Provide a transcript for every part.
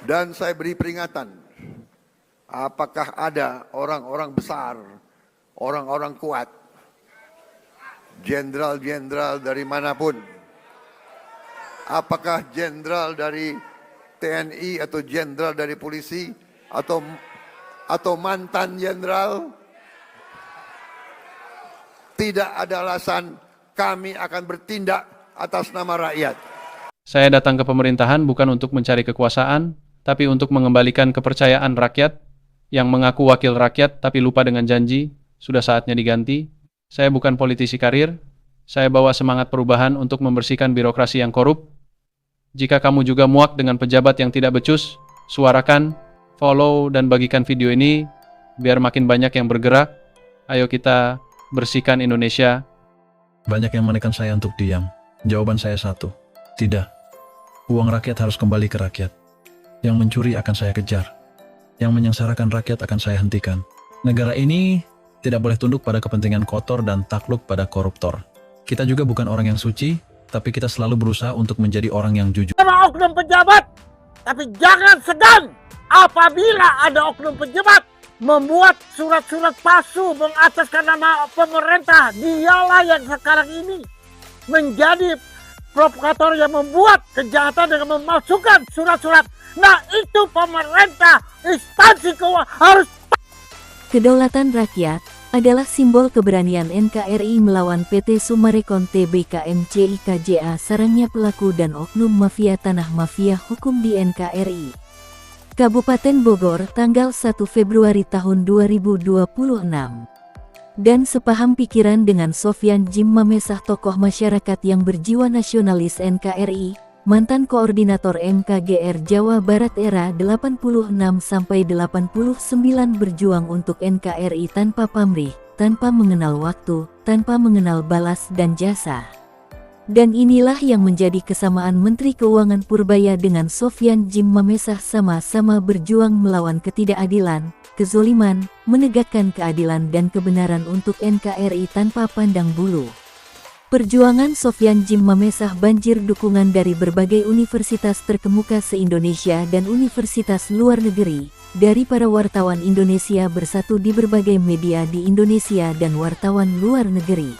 Dan saya beri peringatan, apakah ada orang-orang besar, orang-orang kuat, jenderal-jenderal dari manapun, apakah jenderal dari TNI atau jenderal dari polisi atau mantan jenderal, tidak ada alasan kami akan bertindak atas nama rakyat. Saya datang ke pemerintahan bukan untuk mencari kekuasaan, tapi untuk mengembalikan kepercayaan rakyat yang mengaku wakil rakyat tapi lupa dengan janji. Sudah saatnya diganti. Saya bukan politisi karir. Saya bawa semangat perubahan untuk membersihkan birokrasi yang korup. Jika kamu juga muak dengan pejabat yang tidak becus, suarakan, follow, dan bagikan video ini biar makin banyak yang bergerak. Ayo kita bersihkan Indonesia. Banyak yang menekan saya untuk diam. Jawaban saya satu, tidak. Uang rakyat harus kembali ke rakyat. Yang mencuri akan saya kejar. Yang menyengsarakan rakyat akan saya hentikan. Negara ini tidak boleh tunduk pada kepentingan kotor dan takluk pada koruptor. Kita juga bukan orang yang suci, tapi kita selalu berusaha untuk menjadi orang yang jujur. Sama oknum pejabat, tapi jangan segan apabila ada oknum pejabat membuat surat-surat palsu mengataskan nama pemerintah. Dialah yang sekarang ini menjadi provokator yang membuat kejahatan dengan memalsukan surat-surat. Nah, itu pemerintah, instansi keuangan harus. Kedaulatan rakyat adalah simbol keberanian NKRI melawan PT Summarecon Tbk MCIKJA, sarangnya pelaku dan oknum mafia tanah mafia hukum di NKRI. Kabupaten Bogor, tanggal 1 Februari tahun 2026. Dan sepaham pikiran dengan Sofyan Jim Mamesah, tokoh masyarakat yang berjiwa nasionalis NKRI, mantan koordinator MKGR Jawa Barat era 86-89 berjuang untuk NKRI tanpa pamrih, tanpa mengenal waktu, tanpa mengenal balas dan jasa. Dan inilah yang menjadi kesamaan Menteri Keuangan Purbaya dengan Sofyan Jim Mamesah, sama-sama berjuang melawan ketidakadilan, kezoliman, menegakkan keadilan dan kebenaran untuk NKRI tanpa pandang bulu. Perjuangan Sofyan Jim Mamesah banjir dukungan dari berbagai universitas terkemuka se-Indonesia dan universitas luar negeri, dari para wartawan Indonesia bersatu di berbagai media di Indonesia dan wartawan luar negeri.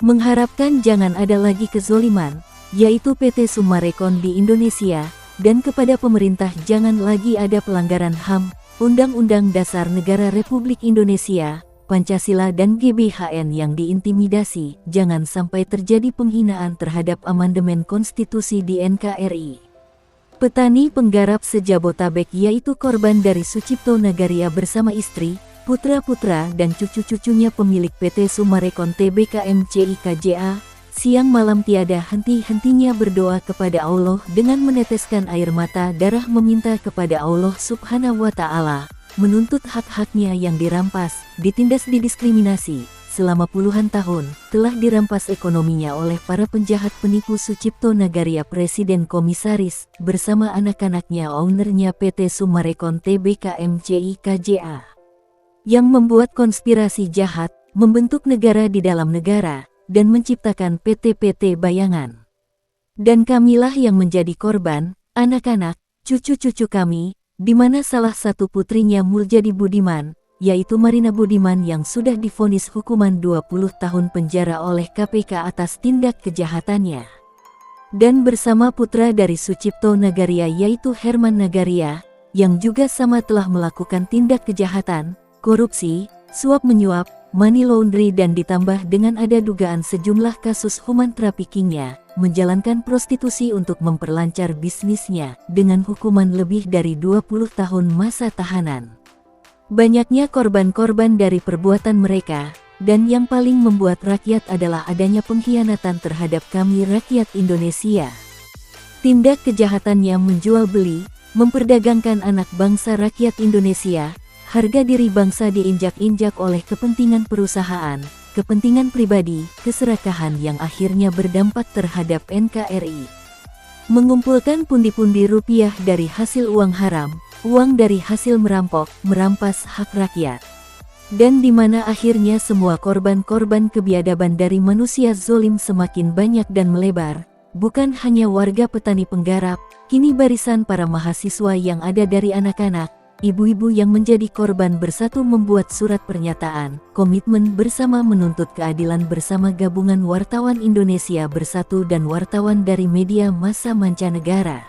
Mengharapkan jangan ada lagi kezoliman, yaitu PT Summarecon di Indonesia, dan kepada pemerintah jangan lagi ada pelanggaran HAM, Undang-Undang Dasar Negara Republik Indonesia, Pancasila dan GBHN yang diintimidasi, jangan sampai terjadi penghinaan terhadap amandemen konstitusi di NKRI. Petani penggarap se-Jabotabek yaitu korban dari Sucipto Nagaria bersama istri, putra-putra dan cucu-cucunya pemilik PT Summarecon Tbk MCIKJA, siang malam tiada henti-hentinya berdoa kepada Allah dengan meneteskan air mata darah meminta kepada Allah Subhanahu wa Ta'ala, menuntut hak-haknya yang dirampas, ditindas, didiskriminasi, selama puluhan tahun, telah dirampas ekonominya oleh para penjahat penipu Sucipto Nagaria, Presiden Komisaris, bersama anak-anaknya ownernya PT Summarecon Tbk MCIKJA. Yang membuat konspirasi jahat, membentuk negara di dalam negara, dan menciptakan PT-PT bayangan. Dan kamilah yang menjadi korban, anak-anak, cucu-cucu kami, di mana salah satu putrinya Muljadi Budiman, yaitu Marina Budiman yang sudah divonis hukuman 20 tahun penjara oleh KPK atas tindak kejahatannya. Dan bersama putra dari Sucipto Nagaria yaitu Herman Nagaria, yang juga sama telah melakukan tindak kejahatan, korupsi, suap menyuap, money laundry dan ditambah dengan ada dugaan sejumlah kasus human traffickingnya, menjalankan prostitusi untuk memperlancar bisnisnya, dengan hukuman lebih dari 20 tahun masa tahanan. Banyaknya korban-korban dari perbuatan mereka, dan yang paling membuat rakyat adalah adanya pengkhianatan terhadap kami rakyat Indonesia. Tindak kejahatannya menjual beli, memperdagangkan anak bangsa rakyat Indonesia. Harga diri bangsa diinjak-injak oleh kepentingan perusahaan, kepentingan pribadi, keserakahan yang akhirnya berdampak terhadap NKRI. Mengumpulkan pundi-pundi rupiah dari hasil uang haram, uang dari hasil merampok, merampas hak rakyat. Dan di mana akhirnya semua korban-korban kebiadaban dari manusia zolim semakin banyak dan melebar, bukan hanya warga petani penggarap, kini barisan para mahasiswa yang ada dari anak-anak, ibu-ibu yang menjadi korban bersatu membuat surat pernyataan, komitmen bersama menuntut keadilan bersama Gabungan Wartawan Indonesia Bersatu dan wartawan dari media massa mancanegara.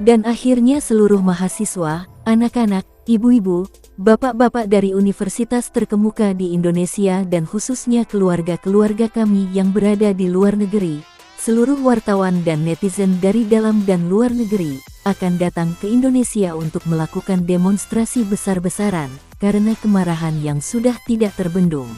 Dan akhirnya seluruh mahasiswa, anak-anak, ibu-ibu, bapak-bapak dari universitas terkemuka di Indonesia dan khususnya keluarga-keluarga kami yang berada di luar negeri, seluruh wartawan dan netizen dari dalam dan luar negeri, akan datang ke Indonesia untuk melakukan demonstrasi besar-besaran, karena kemarahan yang sudah tidak terbendung.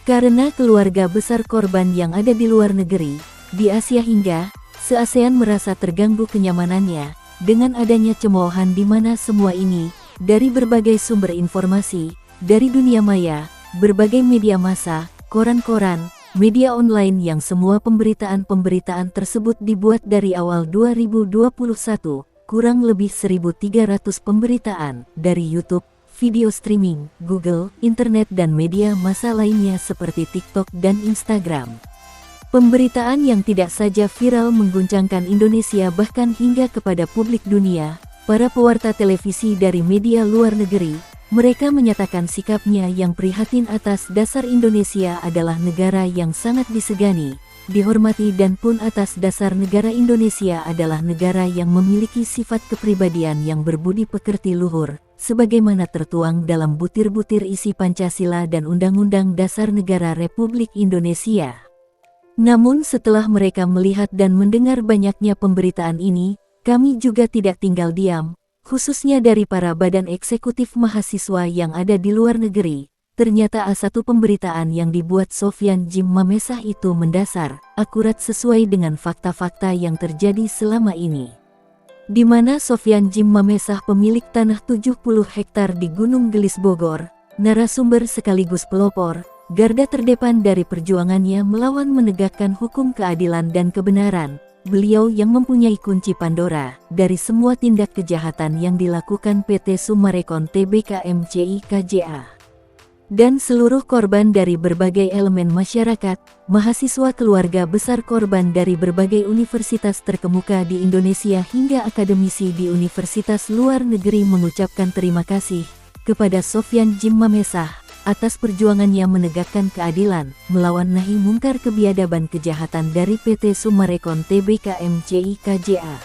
Karena keluarga besar korban yang ada di luar negeri, di Asia hingga se-ASEAN merasa terganggu kenyamanannya, dengan adanya cemoohan di mana semua ini, dari berbagai sumber informasi, dari dunia maya, berbagai media massa, koran-koran, media online yang semua pemberitaan-pemberitaan tersebut dibuat dari awal 2021, kurang lebih 1.300 pemberitaan, dari YouTube, video streaming, Google, internet dan media massa lainnya seperti TikTok dan Instagram. Pemberitaan yang tidak saja viral mengguncangkan Indonesia bahkan hingga kepada publik dunia, para pewarta televisi dari media luar negeri, mereka menyatakan sikapnya yang prihatin atas dasar Indonesia adalah negara yang sangat disegani, dihormati dan pun atas dasar negara Indonesia adalah negara yang memiliki sifat kepribadian yang berbudi pekerti luhur, sebagaimana tertuang dalam butir-butir isi Pancasila dan Undang-Undang Dasar Negara Republik Indonesia. Namun setelah mereka melihat dan mendengar banyaknya pemberitaan ini, kami juga tidak tinggal diam, khususnya dari para badan eksekutif mahasiswa yang ada di luar negeri. Ternyata A1 pemberitaan yang dibuat Sofyan Jim Mamesah itu mendasar, akurat sesuai dengan fakta-fakta yang terjadi selama ini. Di mana Sofyan Jim Mamesah pemilik tanah 70 hektar di Gunung Gelis Bogor, narasumber sekaligus pelopor, garda terdepan dari perjuangannya melawan menegakkan hukum keadilan dan kebenaran. Beliau yang mempunyai kunci Pandora dari semua tindak kejahatan yang dilakukan PT Summarecon Tbk MCI KJA. Dan seluruh korban dari berbagai elemen masyarakat, mahasiswa keluarga besar korban dari berbagai universitas terkemuka di Indonesia hingga akademisi di universitas luar negeri mengucapkan terima kasih kepada Sofyan Jim Mamesah atas perjuangannya menegakkan keadilan, melawan nahi mungkar kebiadaban kejahatan dari PT Summarecon Tbk MCI KJA.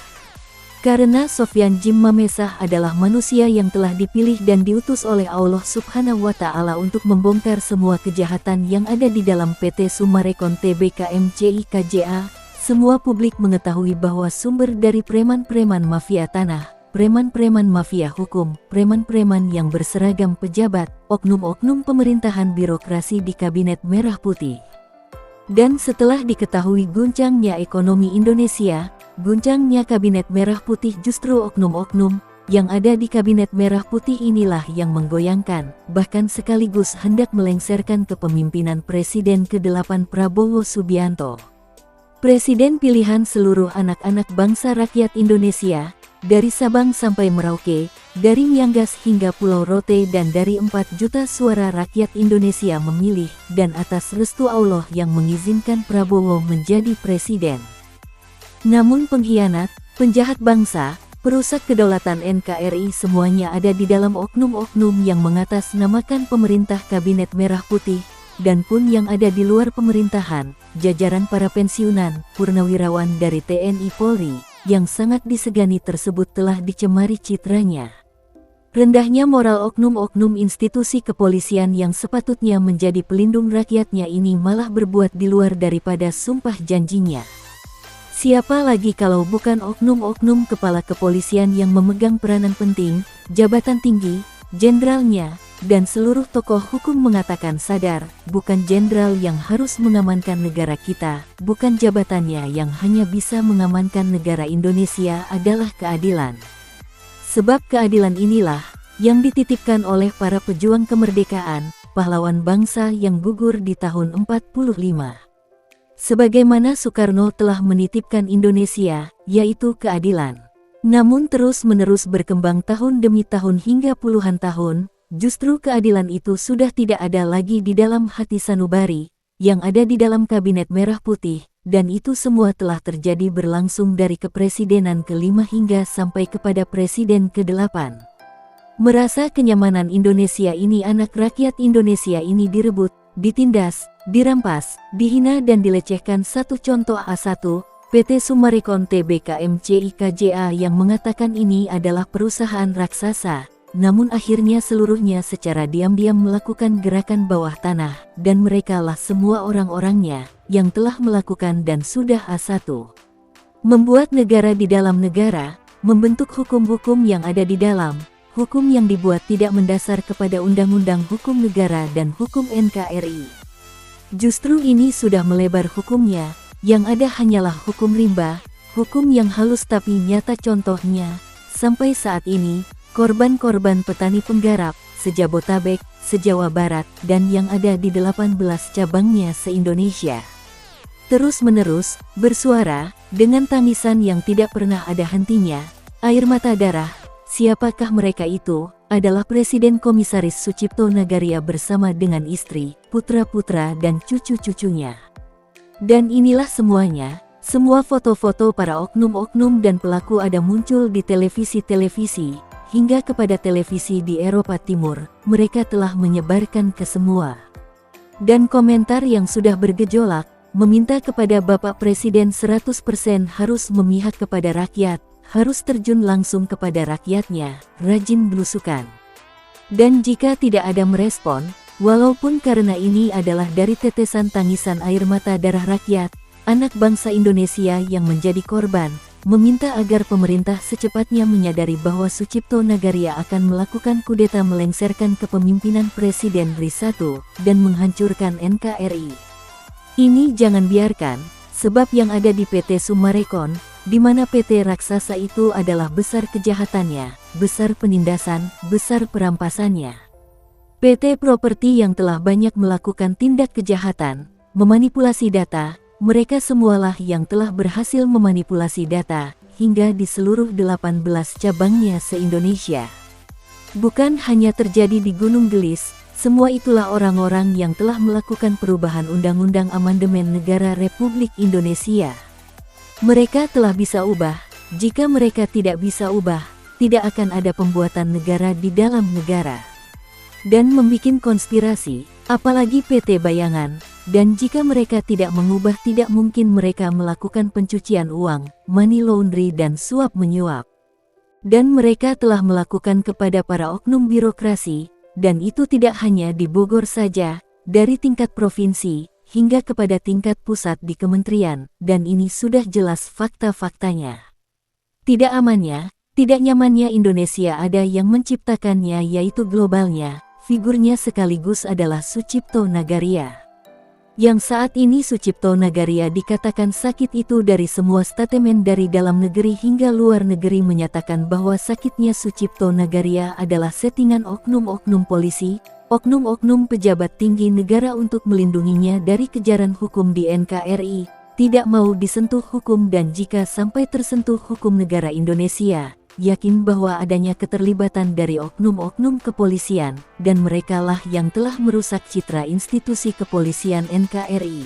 Karena Sofyan Jim Mamesah adalah manusia yang telah dipilih dan diutus oleh Allah Subhanahu wa Ta'ala untuk membongkar semua kejahatan yang ada di dalam PT Summarecon Tbk MCI KJA, semua publik mengetahui bahwa sumber dari preman-preman mafia tanah, preman-preman mafia hukum, preman-preman yang berseragam pejabat, oknum-oknum pemerintahan birokrasi di Kabinet Merah Putih. Dan setelah diketahui guncangnya ekonomi Indonesia, guncangnya Kabinet Merah Putih, justru oknum-oknum yang ada di Kabinet Merah Putih inilah yang menggoyangkan, bahkan sekaligus hendak melengsarkan kepemimpinan Presiden ke-8 Prabowo Subianto. Presiden pilihan seluruh anak-anak bangsa rakyat Indonesia, dari Sabang sampai Merauke, dari Miangas hingga Pulau Rote dan dari 4 juta suara rakyat Indonesia memilih dan atas restu Allah yang mengizinkan Prabowo menjadi presiden. Namun pengkhianat, penjahat bangsa, perusak kedaulatan NKRI semuanya ada di dalam oknum-oknum yang mengatasnamakan pemerintah Kabinet Merah Putih, dan pun yang ada di luar pemerintahan, jajaran para pensiunan, purnawirawan dari TNI Polri, yang sangat disegani tersebut telah dicemari citranya. Rendahnya moral oknum-oknum institusi kepolisian yang sepatutnya menjadi pelindung rakyatnya ini malah berbuat di luar daripada sumpah janjinya. Siapa lagi kalau bukan oknum-oknum kepala kepolisian yang memegang peranan penting, jabatan tinggi, jenderalnya, dan seluruh tokoh hukum mengatakan sadar, bukan jenderal yang harus mengamankan negara kita, bukan jabatannya yang hanya bisa mengamankan negara Indonesia adalah keadilan. Sebab keadilan inilah yang dititipkan oleh para pejuang kemerdekaan, pahlawan bangsa yang gugur di tahun 45. Sebagaimana Soekarno telah menitipkan Indonesia, yaitu keadilan. Namun terus-menerus berkembang tahun demi tahun hingga puluhan tahun, justru keadilan itu sudah tidak ada lagi di dalam hati sanubari, yang ada di dalam Kabinet Merah Putih, dan itu semua telah terjadi berlangsung dari kepresidenan ke-5 hingga sampai kepada presiden ke-8. Merasa kenyamanan Indonesia ini, anak rakyat Indonesia ini direbut, ditindas, dirampas, dihina dan dilecehkan. Satu contoh A1, PT Summarecon Tbk MCIKJA yang mengatakan ini adalah perusahaan raksasa, namun akhirnya seluruhnya secara diam-diam melakukan gerakan bawah tanah, dan merekalah semua orang-orangnya yang telah melakukan dan sudah A1. Membuat negara di dalam negara, membentuk hukum-hukum yang ada di dalam, hukum yang dibuat tidak mendasar kepada Undang-Undang Hukum Negara dan Hukum NKRI. Justru ini sudah melebar hukumnya, yang ada hanyalah hukum rimba, hukum yang halus tapi nyata. Contohnya, sampai saat ini, korban-korban petani penggarap, se-Jabotabek, se-Jawa Barat, dan yang ada di 18 cabangnya se-Indonesia, terus-menerus bersuara dengan tangisan yang tidak pernah ada hentinya, air mata darah. Siapakah mereka itu? Adalah Presiden Komisaris Sucipto Nagaria bersama dengan istri, putra-putra dan cucu-cucunya. Dan inilah semuanya, semua foto-foto para oknum-oknum dan pelaku ada muncul di televisi-televisi, hingga kepada televisi di Eropa Timur, mereka telah menyebarkan ke semua. Dan komentar yang sudah bergejolak, meminta kepada Bapak Presiden 100% harus memihak kepada rakyat, harus terjun langsung kepada rakyatnya, rajin belusukan. Dan jika tidak ada merespon, walaupun karena ini adalah dari tetesan tangisan air mata darah rakyat, anak bangsa Indonesia yang menjadi korban, meminta agar pemerintah secepatnya menyadari bahwa Sucipto Nagaria akan melakukan kudeta melengsarkan kepemimpinan Presiden RI 1 dan menghancurkan NKRI. Ini jangan biarkan, sebab yang ada di PT Summarecon, di mana PT raksasa itu adalah besar kejahatannya, besar penindasan, besar perampasannya. PT Properti yang telah banyak melakukan tindak kejahatan, memanipulasi data, mereka semualah yang telah berhasil memanipulasi data, hingga di seluruh 18 cabangnya se-Indonesia. Bukan hanya terjadi di Gunung Gelis, semua itulah orang-orang yang telah melakukan perubahan Undang-Undang Amandemen Negara Republik Indonesia. Mereka telah bisa ubah, jika mereka tidak bisa ubah, tidak akan ada pembuatan negara di dalam negara. Dan membikin konspirasi, apalagi PT Bayangan. Dan jika mereka tidak mengubah, tidak mungkin mereka melakukan pencucian uang, money laundry dan suap menyuap. Dan mereka telah melakukan kepada para oknum birokrasi, dan itu tidak hanya di Bogor saja, dari tingkat provinsi, hingga kepada tingkat pusat di kementerian, dan ini sudah jelas fakta-faktanya. Tidak amannya, tidak nyamannya Indonesia ada yang menciptakannya, yaitu globalnya, figurnya sekaligus adalah Sucipto Nagaria. Yang saat ini Sucipto Nagaria dikatakan sakit itu dari semua statemen dari dalam negeri hingga luar negeri menyatakan bahwa sakitnya Sucipto Nagaria adalah settingan oknum-oknum polisi, oknum-oknum pejabat tinggi negara untuk melindunginya dari kejaran hukum di NKRI, tidak mau disentuh hukum dan jika sampai tersentuh hukum negara Indonesia, yakin bahwa adanya keterlibatan dari oknum-oknum kepolisian, dan merekalah yang telah merusak citra institusi kepolisian NKRI.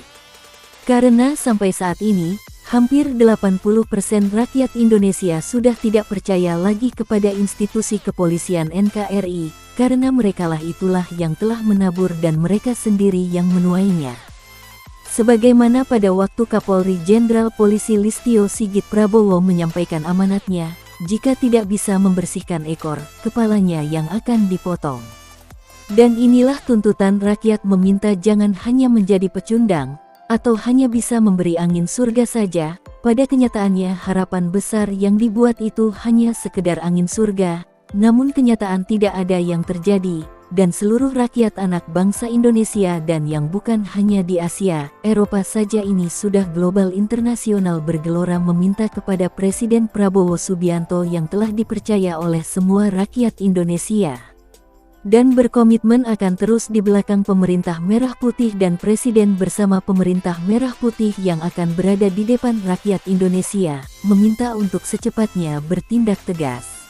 Karena sampai saat ini, hampir 80% rakyat Indonesia sudah tidak percaya lagi kepada institusi kepolisian NKRI, karena merekalah itulah yang telah menabur dan mereka sendiri yang menuainya. Sebagaimana pada waktu Kapolri Jenderal Polisi Listio Sigit Prabowo menyampaikan amanatnya, jika tidak bisa membersihkan ekor, kepalanya yang akan dipotong. Dan inilah tuntutan rakyat meminta jangan hanya menjadi pecundang, atau hanya bisa memberi angin surga saja, pada kenyataannya harapan besar yang dibuat itu hanya sekedar angin surga, namun kenyataan tidak ada yang terjadi, dan seluruh rakyat anak bangsa Indonesia dan yang bukan hanya di Asia, Eropa saja ini sudah global internasional bergelora meminta kepada Presiden Prabowo Subianto yang telah dipercaya oleh semua rakyat Indonesia. Dan berkomitmen akan terus di belakang pemerintah merah putih dan Presiden bersama pemerintah merah putih yang akan berada di depan rakyat Indonesia, meminta untuk secepatnya bertindak tegas.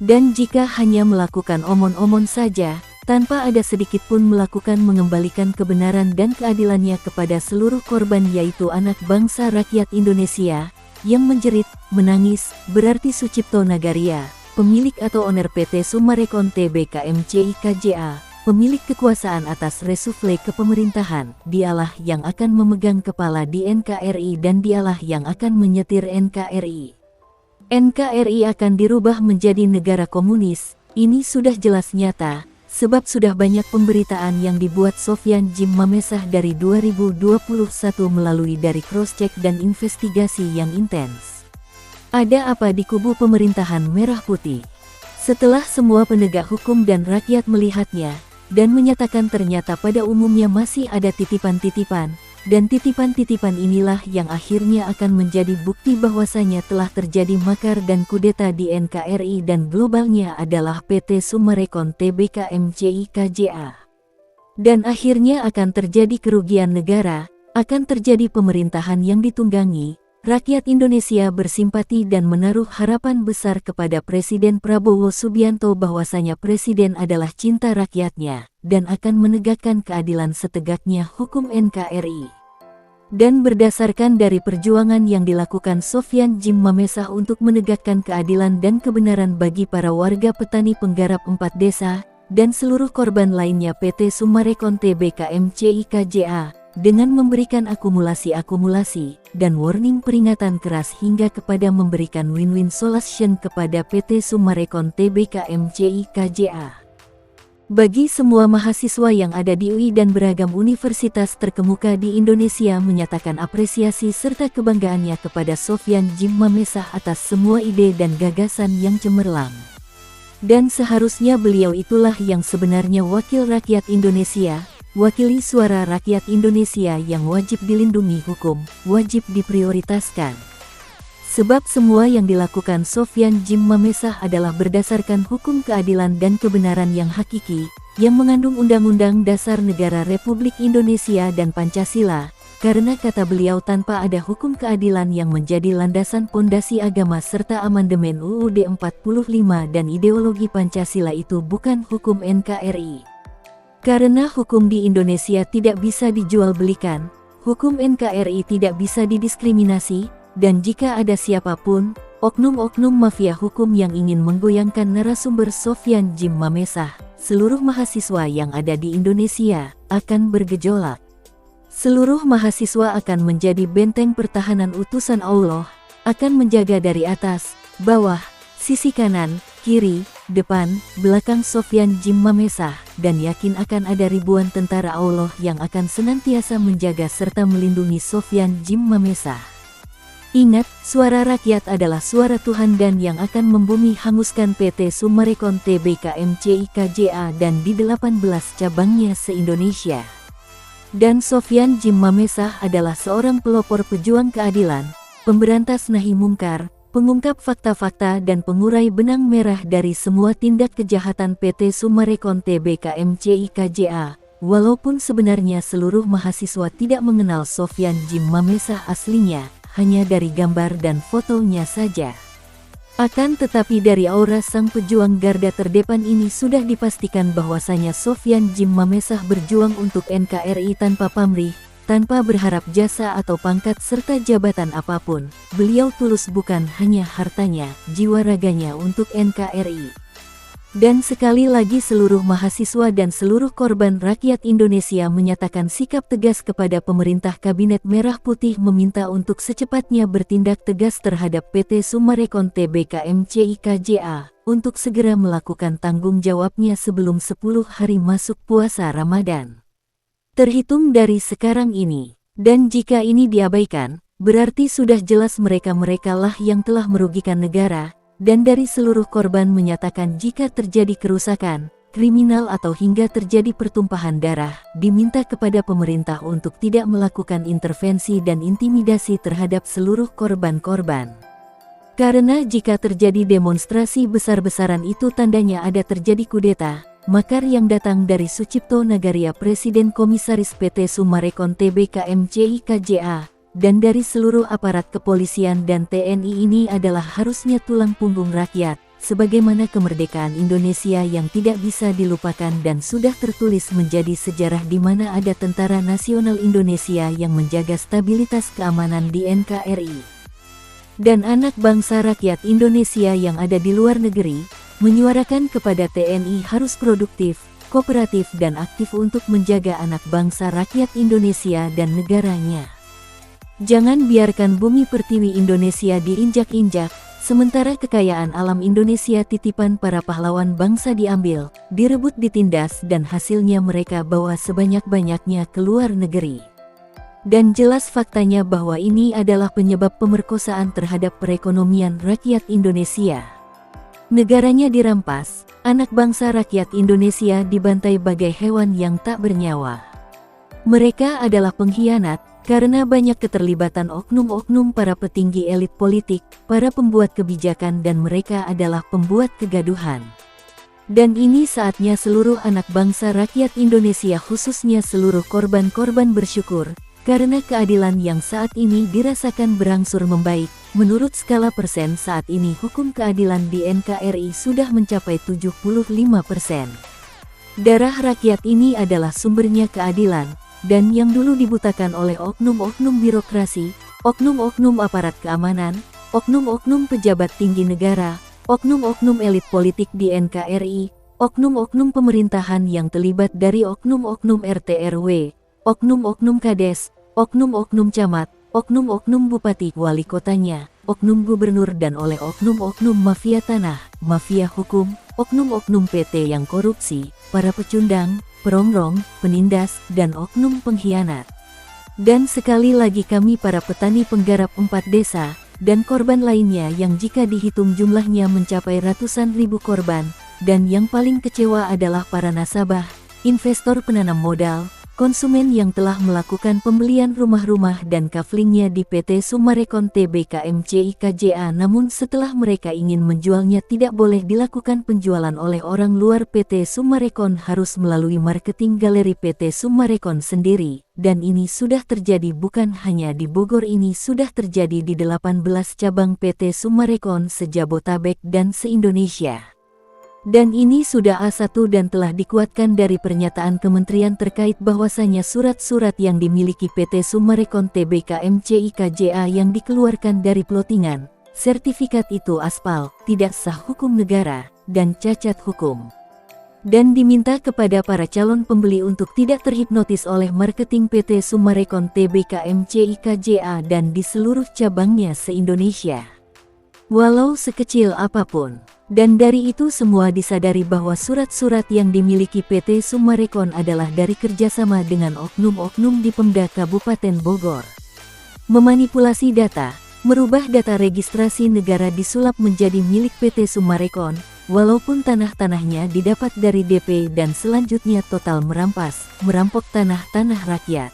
Dan jika hanya melakukan omon-omon saja, tanpa ada sedikit pun melakukan mengembalikan kebenaran dan keadilannya kepada seluruh korban, yaitu anak bangsa rakyat Indonesia yang menjerit, menangis, berarti Sucipto Nagaria, pemilik atau owner PT Summarecon Tbk MCI KJA, pemilik kekuasaan atas resufle kepemerintahan, dialah yang akan memegang kepala di NKRI dan dialah yang akan menyetir NKRI. NKRI akan dirubah menjadi negara komunis, ini sudah jelas nyata. Sebab sudah banyak pemberitaan yang dibuat Sofyan Jim Mamesah dari 2021 melalui dari cross-check dan investigasi yang intens. Ada apa di kubu pemerintahan Merah Putih? Setelah semua penegak hukum dan rakyat melihatnya, dan menyatakan ternyata pada umumnya masih ada titipan-titipan, dan titipan-titipan inilah yang akhirnya akan menjadi bukti bahwasanya telah terjadi makar dan kudeta di NKRI dan globalnya adalah PT Summarecon Tbk MCI KJA. Dan akhirnya akan terjadi kerugian negara, akan terjadi pemerintahan yang ditunggangi, rakyat Indonesia bersimpati dan menaruh harapan besar kepada Presiden Prabowo Subianto bahwasanya Presiden adalah cinta rakyatnya, dan akan menegakkan keadilan setegaknya hukum NKRI. Dan berdasarkan dari perjuangan yang dilakukan Sofyan Jim Mamesah untuk menegakkan keadilan dan kebenaran bagi para warga petani penggarap 4 desa, dan seluruh korban lainnya PT Summarecon Tbk MCI KJA, dengan memberikan akumulasi dan warning peringatan keras hingga kepada memberikan win-win solution kepada PT Summarecon Tbk MCI KJA. Bagi semua mahasiswa yang ada di UI dan beragam universitas terkemuka di Indonesia menyatakan apresiasi serta kebanggaannya kepada Sofyan Jim Mamesah atas semua ide dan gagasan yang cemerlang. Dan seharusnya beliau itulah yang sebenarnya wakil rakyat Indonesia, wakili suara rakyat Indonesia yang wajib dilindungi hukum, wajib diprioritaskan. Sebab semua yang dilakukan Sofyan Jim Mamesah adalah berdasarkan hukum keadilan dan kebenaran yang hakiki, yang mengandung Undang-Undang Dasar Negara Republik Indonesia dan Pancasila, karena kata beliau tanpa ada hukum keadilan yang menjadi landasan pondasi agama serta amandemen UUD 45 dan ideologi Pancasila itu bukan hukum NKRI. Karena hukum di Indonesia tidak bisa dijual belikan, hukum NKRI tidak bisa didiskriminasi, dan jika ada siapapun, oknum-oknum mafia hukum yang ingin menggoyangkan narasumber Sofyan Jim Mamesah, seluruh mahasiswa yang ada di Indonesia akan bergejolak. Seluruh mahasiswa akan menjadi benteng pertahanan utusan Allah, akan menjaga dari atas, bawah, sisi kanan, kiri, depan, belakang Sofyan Jim Mamesah, dan yakin akan ada ribuan tentara Allah yang akan senantiasa menjaga serta melindungi Sofyan Jim Mamesah. Ingat, suara rakyat adalah suara Tuhan dan yang akan membumi hanguskan PT Summarecon Tbk MCI KJA dan di 18 cabangnya se-Indonesia. Dan Sofyan Jim Mamesah adalah seorang pelopor pejuang keadilan, pemberantas nahi mungkar, pengungkap fakta-fakta dan pengurai benang merah dari semua tindak kejahatan PT Summarecon Tbk MCI KJA. Walaupun sebenarnya seluruh mahasiswa tidak mengenal Sofyan Jim Mamesah aslinya, hanya dari gambar dan fotonya saja. Akan tetapi dari aura sang pejuang garda terdepan ini sudah dipastikan bahwasanya Sofyan Jim Mamesah berjuang untuk NKRI tanpa pamrih, tanpa berharap jasa atau pangkat serta jabatan apapun. Beliau tulus bukan hanya hartanya, jiwa raganya untuk NKRI. Dan sekali lagi seluruh mahasiswa dan seluruh korban rakyat Indonesia menyatakan sikap tegas kepada pemerintah Kabinet Merah Putih meminta untuk secepatnya bertindak tegas terhadap PT Summarecon Tbk MCI KJA, untuk segera melakukan tanggung jawabnya sebelum 10 hari masuk puasa Ramadan. Terhitung dari sekarang ini, dan jika ini diabaikan, berarti sudah jelas mereka-mereka lah yang telah merugikan negara. Dan dari seluruh korban menyatakan jika terjadi kerusakan, kriminal atau hingga terjadi pertumpahan darah, diminta kepada pemerintah untuk tidak melakukan intervensi dan intimidasi terhadap seluruh korban-korban. Karena jika terjadi demonstrasi besar-besaran itu tandanya ada terjadi kudeta, makar yang datang dari Sucipto Nagaria Presiden Komisaris PT Summarecon Tbk MCI KJA, dan dari seluruh aparat kepolisian dan TNI ini adalah harusnya tulang punggung rakyat, sebagaimana kemerdekaan Indonesia yang tidak bisa dilupakan dan sudah tertulis menjadi sejarah di mana ada Tentara Nasional Indonesia yang menjaga stabilitas keamanan di NKRI. Dan anak bangsa rakyat Indonesia yang ada di luar negeri, menyuarakan kepada TNI harus produktif, kooperatif dan aktif untuk menjaga anak bangsa rakyat Indonesia dan negaranya. Jangan biarkan bumi pertiwi Indonesia diinjak-injak, sementara kekayaan alam Indonesia titipan para pahlawan bangsa diambil, direbut, ditindas dan hasilnya mereka bawa sebanyak-banyaknya ke luar negeri. Dan jelas faktanya bahwa ini adalah penyebab pemerkosaan terhadap perekonomian rakyat Indonesia. Negaranya dirampas, anak bangsa rakyat Indonesia dibantai bagai hewan yang tak bernyawa. Mereka adalah pengkhianat, karena banyak keterlibatan oknum-oknum para petinggi elit politik, para pembuat kebijakan dan mereka adalah pembuat kegaduhan. Dan ini saatnya seluruh anak bangsa rakyat Indonesia khususnya seluruh korban-korban bersyukur, karena keadilan yang saat ini dirasakan berangsur membaik. Menurut skala persen saat ini hukum keadilan di NKRI sudah mencapai 75%. Darah rakyat ini adalah sumbernya keadilan, dan yang dulu dibutakan oleh oknum-oknum birokrasi, oknum-oknum aparat keamanan, oknum-oknum pejabat tinggi negara, oknum-oknum elit politik di NKRI, oknum-oknum pemerintahan yang terlibat dari oknum-oknum RT RW, oknum-oknum kades, oknum-oknum camat, oknum-oknum bupati wali kotanya, oknum gubernur dan oleh oknum-oknum mafia tanah, mafia hukum, oknum-oknum PT yang korupsi, para pecundang, perongrong, penindas, dan oknum pengkhianat. Dan sekali lagi kami para petani penggarap 4 desa, dan korban lainnya yang jika dihitung jumlahnya mencapai ratusan ribu korban, dan yang paling kecewa adalah para nasabah, investor penanam modal, konsumen yang telah melakukan pembelian rumah-rumah dan kaflingnya di PT Summarecon Tbk MCIKJA namun setelah mereka ingin menjualnya tidak boleh dilakukan penjualan oleh orang luar. PT Summarecon harus melalui marketing galeri PT Summarecon sendiri, dan ini sudah terjadi bukan hanya di Bogor, ini sudah terjadi di 18 cabang PT Summarecon se-Jabotabek dan se-Indonesia. Dan ini sudah A1 dan telah dikuatkan dari pernyataan kementerian terkait bahwasanya surat-surat yang dimiliki PT Summarecon Tbk MCIKJA yang dikeluarkan dari plottingan, sertifikat itu aspal, tidak sah hukum negara, dan cacat hukum. Dan diminta kepada para calon pembeli untuk tidak terhipnotis oleh marketing PT Summarecon Tbk MCIKJA dan di seluruh cabangnya se-Indonesia. Walau sekecil apapun. Dan dari itu semua disadari bahwa surat-surat yang dimiliki PT Summarecon adalah dari kerjasama dengan oknum-oknum di Pemda Kabupaten Bogor. Memanipulasi data, merubah data registrasi negara disulap menjadi milik PT Summarecon, walaupun tanah-tanahnya didapat dari DP dan selanjutnya total merampok tanah-tanah rakyat.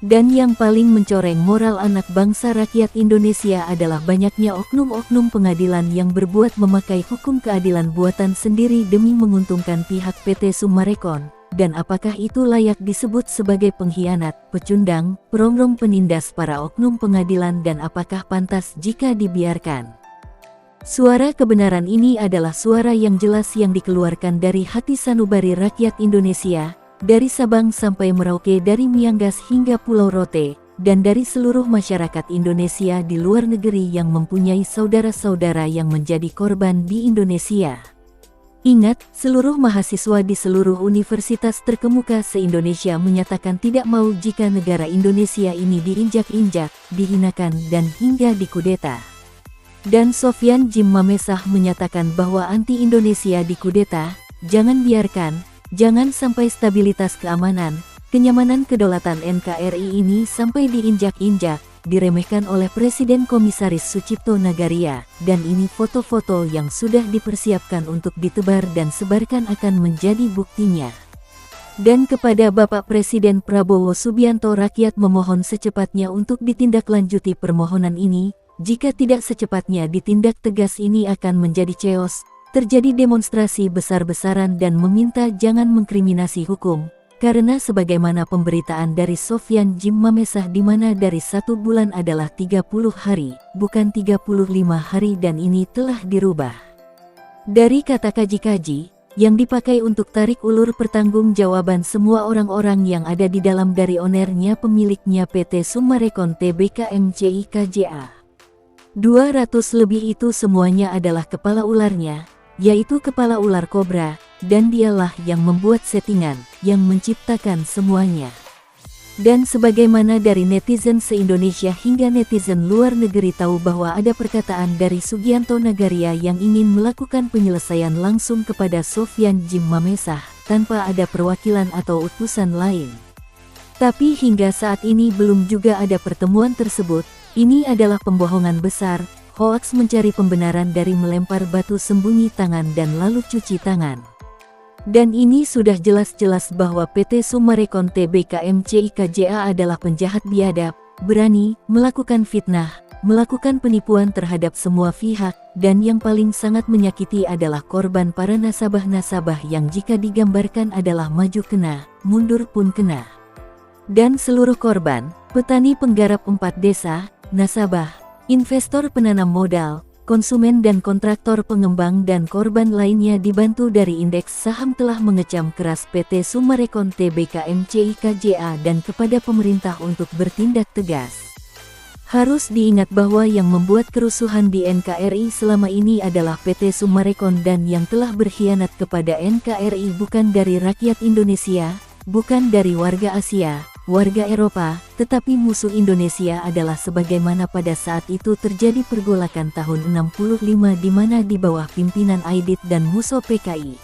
Dan yang paling mencoreng moral anak bangsa rakyat Indonesia adalah banyaknya oknum-oknum pengadilan yang berbuat memakai hukum keadilan buatan sendiri demi menguntungkan pihak PT Summarecon. Dan apakah itu layak disebut sebagai pengkhianat, pecundang, perongrong, penindas para oknum pengadilan, dan apakah pantas jika dibiarkan? Suara kebenaran ini adalah suara yang jelas yang dikeluarkan dari hati sanubari rakyat Indonesia, dari Sabang sampai Merauke, dari Miangas hingga Pulau Rote, dan dari seluruh masyarakat Indonesia di luar negeri yang mempunyai saudara-saudara yang menjadi korban di Indonesia. Ingat, seluruh mahasiswa di seluruh universitas terkemuka se-Indonesia menyatakan tidak mau jika negara Indonesia ini diinjak-injak, dihinakan dan hingga dikudeta. Dan Sofyan Jim Mamesah menyatakan bahwa anti-Indonesia dikudeta, jangan biarkan. Jangan sampai stabilitas keamanan, kenyamanan kedaulatan NKRI ini sampai diinjak-injak, diremehkan oleh Presiden Komisaris Sucipto Nagaria, dan ini foto-foto yang sudah dipersiapkan untuk ditebar dan sebarkan akan menjadi buktinya. Dan kepada Bapak Presiden Prabowo Subianto, rakyat memohon secepatnya untuk ditindaklanjuti permohonan ini, jika tidak secepatnya ditindak tegas ini akan menjadi chaos. Terjadi demonstrasi besar-besaran dan meminta jangan mengkriminasi hukum, karena sebagaimana pemberitaan dari Sofyan Jim Mamesah di mana dari 1 bulan adalah 30 hari, bukan 35 hari dan ini telah dirubah. Dari kata kaji-kaji, yang dipakai untuk tarik ulur pertanggungjawaban semua orang-orang yang ada di dalam dari ownernya pemiliknya PT Summarecon Tbk MCI KJA. 200 lebih itu semuanya adalah kepala ularnya, yaitu kepala ular kobra, dan dialah yang membuat settingan, yang menciptakan semuanya. Dan sebagaimana dari netizen se-Indonesia hingga netizen luar negeri tahu bahwa ada perkataan dari Sugianto Nagaria yang ingin melakukan penyelesaian langsung kepada Sofyan Jim Mamesah, tanpa ada perwakilan atau utusan lain. Tapi hingga saat ini belum juga ada pertemuan tersebut. Ini adalah pembohongan besar, hoaks mencari pembenaran dari melempar batu sembunyi tangan dan lalu cuci tangan. Dan ini sudah jelas-jelas bahwa PT Summarecon Tbk MCI KJA adalah penjahat biadab, berani, melakukan fitnah, melakukan penipuan terhadap semua pihak, dan yang paling sangat menyakiti adalah korban para nasabah-nasabah yang jika digambarkan adalah maju kena, mundur pun kena. Dan seluruh korban, petani penggarap 4 desa, nasabah, investor penanam modal, konsumen dan kontraktor pengembang dan korban lainnya dibantu dari indeks saham telah mengecam keras PT Summarecon Tbk MCI KJA dan kepada pemerintah untuk bertindak tegas. Harus diingat bahwa yang membuat kerusuhan di NKRI selama ini adalah PT Summarecon dan yang telah berkhianat kepada NKRI bukan dari rakyat Indonesia, bukan dari warga Asia, warga Eropa, tetapi musuh Indonesia adalah sebagaimana pada saat itu terjadi pergolakan tahun 65 di mana di bawah pimpinan Aidit dan Musso PKI.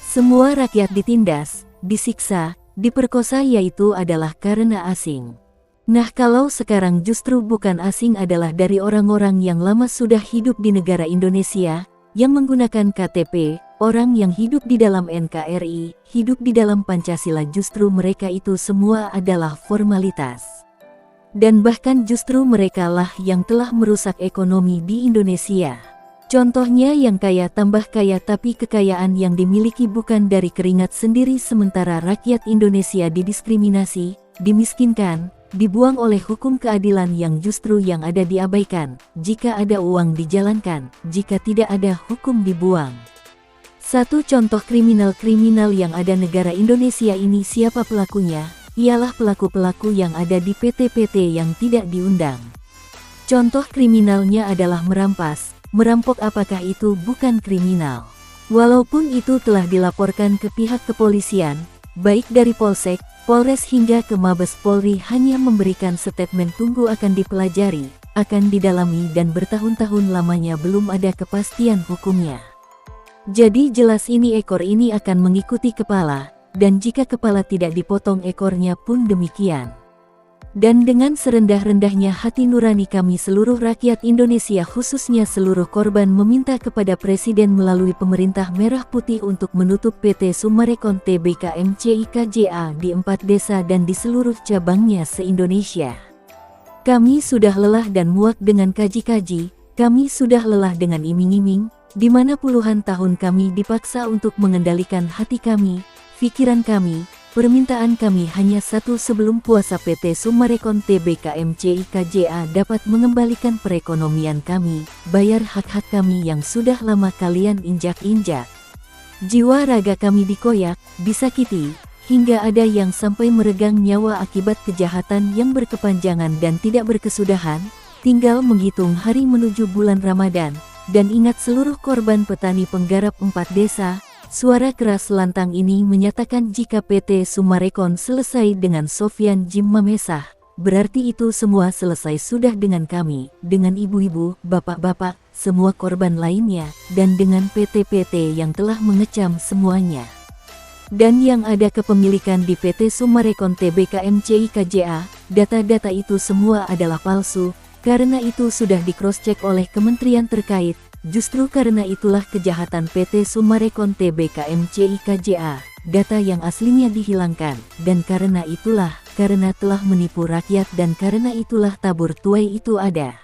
Semua rakyat ditindas, disiksa, diperkosa yaitu adalah karena asing. Nah kalau sekarang justru bukan asing adalah dari orang-orang yang lama sudah hidup di negara Indonesia, yang menggunakan KTP, orang yang hidup di dalam NKRI, hidup di dalam Pancasila justru mereka itu semua adalah formalitas. Dan bahkan justru merekalah yang telah merusak ekonomi di Indonesia. Contohnya yang kaya tambah kaya tapi kekayaan yang dimiliki bukan dari keringat sendiri sementara rakyat Indonesia didiskriminasi, dimiskinkan, dibuang oleh hukum keadilan yang justru yang ada diabaikan, jika ada uang dijalankan, jika tidak ada hukum dibuang. Satu contoh kriminal-kriminal yang ada negara Indonesia ini siapa pelakunya, ialah pelaku-pelaku yang ada di PT-PT yang tidak diundang. Contoh kriminalnya adalah merampas, merampok apakah itu bukan kriminal? Walaupun itu telah dilaporkan ke pihak kepolisian, baik dari Polsek, Polres hingga ke Mabes Polri hanya memberikan statement tunggu akan dipelajari, akan didalami dan bertahun-tahun lamanya belum ada kepastian hukumnya. Jadi jelas ini ekor ini akan mengikuti kepala, dan jika kepala tidak dipotong ekornya pun demikian. Dan dengan serendah-rendahnya hati nurani kami seluruh rakyat Indonesia khususnya seluruh korban meminta kepada Presiden melalui pemerintah merah putih untuk menutup PT Summarecon Tbk MCI KJA di 4 desa dan di seluruh cabangnya se-Indonesia. Kami sudah lelah dan muak dengan kaji-kaji, kami sudah lelah dengan iming-iming, di mana puluhan tahun kami dipaksa untuk mengendalikan hati kami, pikiran kami. Permintaan kami hanya satu sebelum puasa PT Summarecon Tbk MCI KJA dapat mengembalikan perekonomian kami, bayar hak-hak kami yang sudah lama kalian injak-injak. Jiwa raga kami dikoyak, disakiti, hingga ada yang sampai meregang nyawa akibat kejahatan yang berkepanjangan dan tidak berkesudahan, tinggal menghitung hari menuju bulan Ramadan, dan ingat seluruh korban petani penggarap 4 desa. Suara keras lantang ini menyatakan jika PT Summarecon selesai dengan Sofyan Jim Mamesah, berarti itu semua selesai sudah dengan kami, dengan ibu-ibu, bapak-bapak, semua korban lainnya, dan dengan PT-PT yang telah mengecam semuanya. Dan yang ada kepemilikan di PT Summarecon Tbk MCI KJA, data-data itu semua adalah palsu, karena itu sudah di-cross-check oleh kementerian terkait. Justru karena itulah kejahatan PT Summarecon Tbk MCI KJA, data yang aslinya dihilangkan, dan karena itulah, karena telah menipu rakyat dan karena itulah tabur tuai itu ada.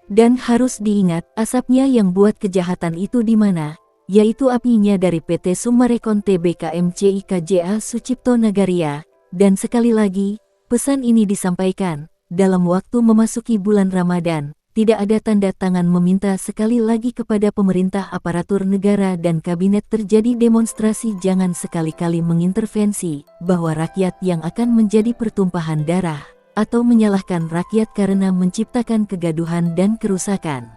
Dan harus diingat, asapnya yang buat kejahatan itu di mana, yaitu apinya dari PT Summarecon Tbk MCI KJA Sucipto Nagaria, dan sekali lagi, pesan ini disampaikan, dalam waktu memasuki bulan Ramadan, tidak ada tanda tangan meminta sekali lagi kepada pemerintah, aparatur negara dan kabinet terjadi demonstrasi. Jangan sekali-kali mengintervensi bahwa rakyat yang akan menjadi pertumpahan darah atau menyalahkan rakyat karena menciptakan kegaduhan dan kerusakan.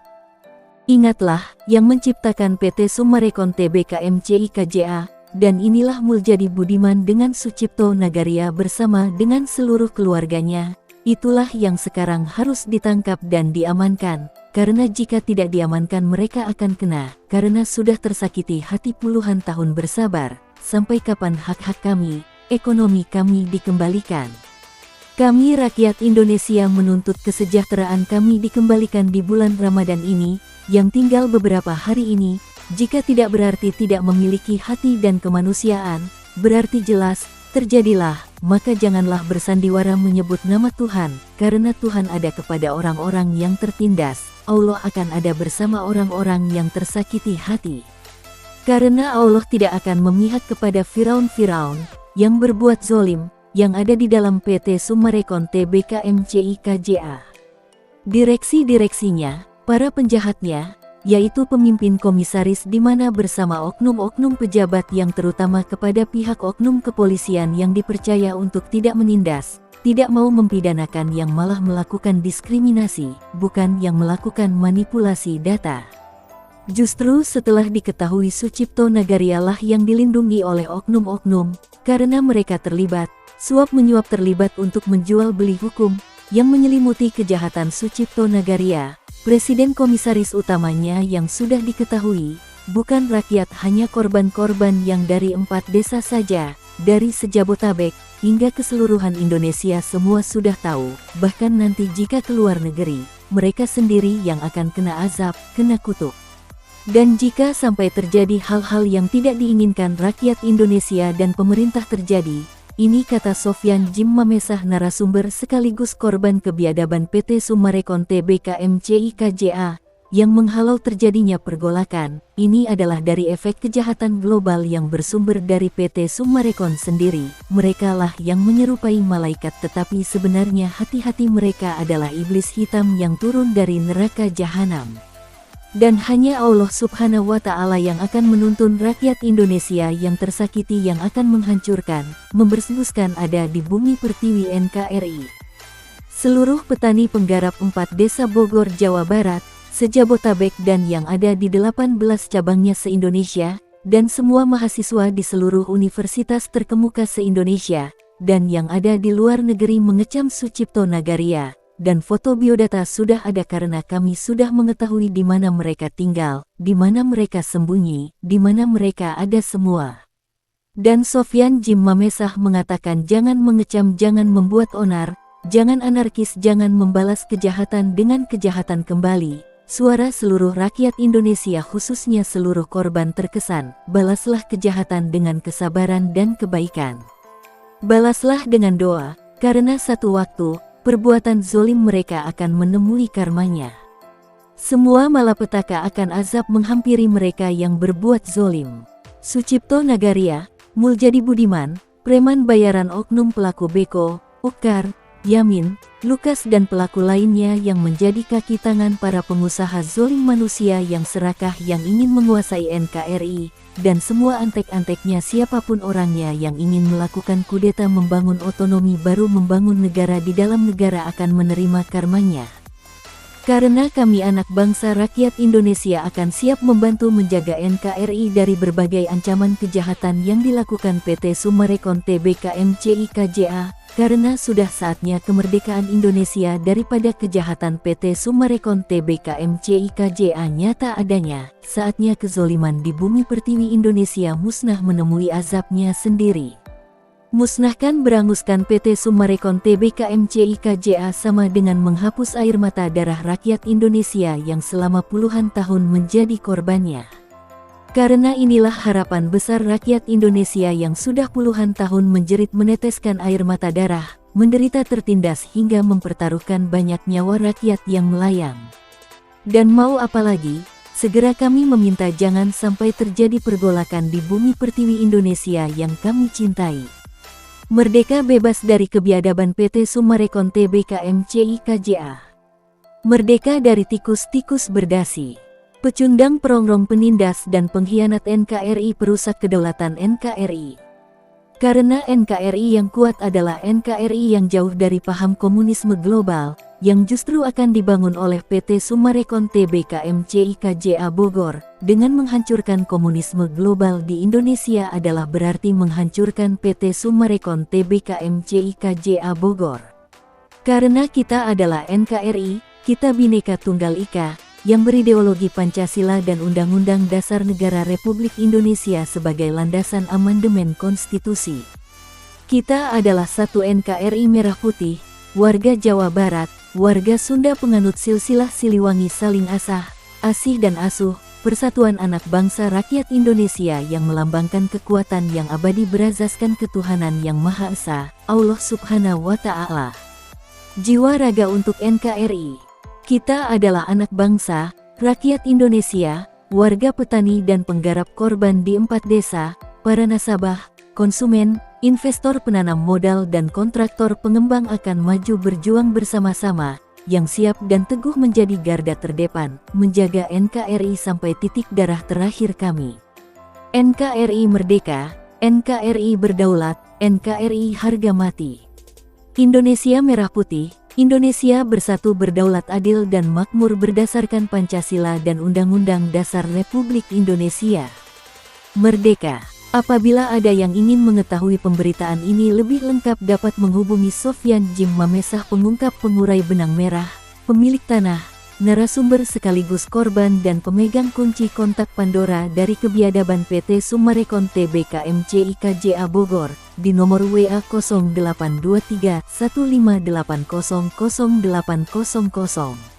Ingatlah, yang menciptakan PT Summarecon Tbk MCIKJA, dan inilah Muljadi Budiman dengan Sucipto Nagaria bersama dengan seluruh keluarganya. Itulah yang sekarang harus ditangkap dan diamankan, karena jika tidak diamankan mereka akan kena, karena sudah tersakiti hati puluhan tahun bersabar. Sampai kapan hak-hak kami, ekonomi kami dikembalikan? Kami rakyat Indonesia menuntut kesejahteraan kami dikembalikan di bulan Ramadan ini, yang tinggal beberapa hari ini. Jika tidak berarti tidak memiliki hati dan kemanusiaan, berarti jelas terjadilah, maka janganlah bersandiwara menyebut nama Tuhan, karena Tuhan ada kepada orang-orang yang tertindas, Allah akan ada bersama orang-orang yang tersakiti hati. Karena Allah tidak akan memihak kepada Firaun-Firaun yang berbuat zolim, yang ada di dalam PT Summarecon Tbk MCIKJA. Direksi-direksinya, para penjahatnya, yaitu pemimpin komisaris di mana bersama oknum-oknum pejabat yang terutama kepada pihak oknum kepolisian yang dipercaya untuk tidak menindas, tidak mau mempidanakan, yang malah melakukan diskriminasi, bukan yang melakukan manipulasi data. Justru setelah diketahui Sucipto Nagaria lah yang dilindungi oleh oknum-oknum, karena mereka terlibat, suap menyuap terlibat untuk menjual beli hukum, yang menyelimuti kejahatan Sucipto Nagaria. Presiden komisaris utamanya yang sudah diketahui, bukan rakyat, hanya korban-korban yang dari 4 desa saja, dari sejabotabek hingga keseluruhan Indonesia semua sudah tahu, bahkan nanti jika keluar negeri, mereka sendiri yang akan kena azab, kena kutuk. Dan jika sampai terjadi hal-hal yang tidak diinginkan rakyat Indonesia dan pemerintah terjadi, ini kata Sofyan Jim Mamesah, narasumber sekaligus korban kebiadaban PT Summarecon Tbk MCIKJA, yang menghalau terjadinya pergolakan. Ini adalah dari efek kejahatan global yang bersumber dari PT Summarecon sendiri. Mereka lah yang menyerupai malaikat, tetapi sebenarnya hati-hati mereka adalah iblis hitam yang turun dari neraka jahanam. Dan hanya Allah Subhanahu wa Ta'ala yang akan menuntun rakyat Indonesia yang tersakiti, yang akan menghancurkan, membersihkan ada di bumi pertiwi NKRI. Seluruh petani penggarap 4 desa Bogor, Jawa Barat, sejabotabek dan yang ada di 18 cabangnya se-Indonesia, dan semua mahasiswa di seluruh universitas terkemuka se-Indonesia, dan yang ada di luar negeri mengecam Sucipto Nagaria. Dan foto biodata sudah ada karena kami sudah mengetahui di mana mereka tinggal, di mana mereka sembunyi, di mana mereka ada semua. Dan Sofyan Jim Mamesah mengatakan jangan mengecam, jangan membuat onar, jangan anarkis, jangan membalas kejahatan dengan kejahatan kembali. Suara seluruh rakyat Indonesia khususnya seluruh korban terkesan, balaslah kejahatan dengan kesabaran dan kebaikan. Balaslah dengan doa, karena satu waktu, perbuatan zolim mereka akan menemui karmanya. Semua malapetaka akan azab menghampiri mereka yang berbuat zolim. Sucipto Nagaria, Muljadi Budiman, preman bayaran oknum pelaku Beko, Ukar, Yamin, Lukas dan pelaku lainnya yang menjadi kaki tangan para pengusaha zolim manusia yang serakah yang ingin menguasai NKRI, dan semua antek-anteknya siapapun orangnya yang ingin melakukan kudeta, membangun otonomi baru, membangun negara di dalam negara akan menerima karmanya. Karena kami anak bangsa rakyat Indonesia akan siap membantu menjaga NKRI dari berbagai ancaman kejahatan yang dilakukan PT Summarecon Tbk MCIKJA, karena sudah saatnya kemerdekaan Indonesia daripada kejahatan PT Summarecon Tbk MCIKJA nyata adanya. Saatnya kezoliman di bumi pertiwi Indonesia musnah menemui azabnya sendiri. Musnahkan, beranguskan PT Summarecon Tbk MCIKJA sama dengan menghapus air mata darah rakyat Indonesia yang selama puluhan tahun menjadi korbannya. Karena inilah harapan besar rakyat Indonesia yang sudah puluhan tahun menjerit, meneteskan air mata darah, menderita, tertindas hingga mempertaruhkan banyak nyawa rakyat yang melayang. Dan mau apa lagi? Segera kami meminta jangan sampai terjadi pergolakan di bumi pertiwi Indonesia yang kami cintai. Merdeka bebas dari kebiadaban PT Summarecon Tbk MCIKJA. Merdeka dari tikus-tikus berdasi. Pecundang, perongrong, penindas, dan pengkhianat NKRI perusak kedaulatan NKRI. Karena NKRI yang kuat adalah NKRI yang jauh dari paham komunisme global, yang justru akan dibangun oleh PT Summarecon Tbk MCIKJA Bogor. Dengan menghancurkan komunisme global di Indonesia adalah berarti menghancurkan PT Summarecon Tbk MCIKJA Bogor. Karena kita adalah NKRI, kita Bhinneka Tunggal Ika, yang berideologi Pancasila dan Undang-Undang Dasar Negara Republik Indonesia sebagai landasan amandemen konstitusi. Kita adalah satu NKRI Merah Putih, warga Jawa Barat, warga Sunda penganut silsilah Siliwangi saling asih dan asuh, persatuan anak bangsa rakyat Indonesia yang melambangkan kekuatan yang abadi berazaskan ketuhanan yang Maha Esa, Allah Subhanahu wa Ta'ala. Jiwa raga untuk NKRI. Kita adalah anak bangsa, rakyat Indonesia, warga petani dan penggarap korban di 4 desa, para nasabah, konsumen, investor penanam modal dan kontraktor pengembang akan maju berjuang bersama-sama, yang siap dan teguh menjadi garda terdepan, menjaga NKRI sampai titik darah terakhir kami. NKRI merdeka, NKRI berdaulat, NKRI harga mati. Indonesia Merah Putih, Indonesia bersatu berdaulat adil dan makmur berdasarkan Pancasila dan Undang-Undang Dasar Republik Indonesia. Merdeka. Apabila ada yang ingin mengetahui pemberitaan ini lebih lengkap dapat menghubungi Sofyan Jim Mamesah, pengungkap pengurai benang merah, pemilik tanah, narasumber sekaligus korban dan pemegang kunci kontak Pandora dari kebiadaban PT Summarecon Tbk MCIKJA Bogor di nomor WA 0823 15800 0800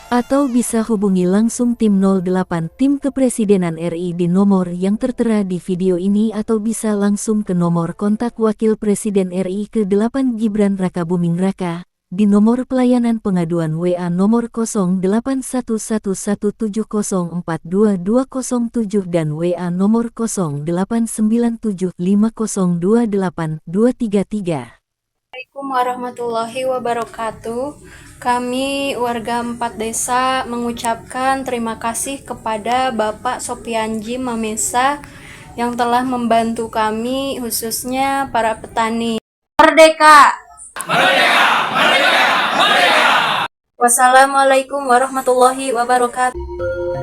atau bisa hubungi langsung tim 08 tim Kepresidenan RI di nomor yang tertera di video ini atau bisa langsung ke nomor kontak Wakil Presiden RI ke-8 Gibran Rakabuming Raka di nomor pelayanan pengaduan WA nomor 0811704227 dan WA nomor 089750282233. Assalamualaikum warahmatullahi wabarakatuh. Kami warga 4 desa mengucapkan terima kasih kepada Bapak Sofyan Jim Mamesah yang telah membantu kami, khususnya para petani. Merdeka! Merdeka! Merdeka! Merdeka! Wassalamualaikum warahmatullahi wabarakatuh.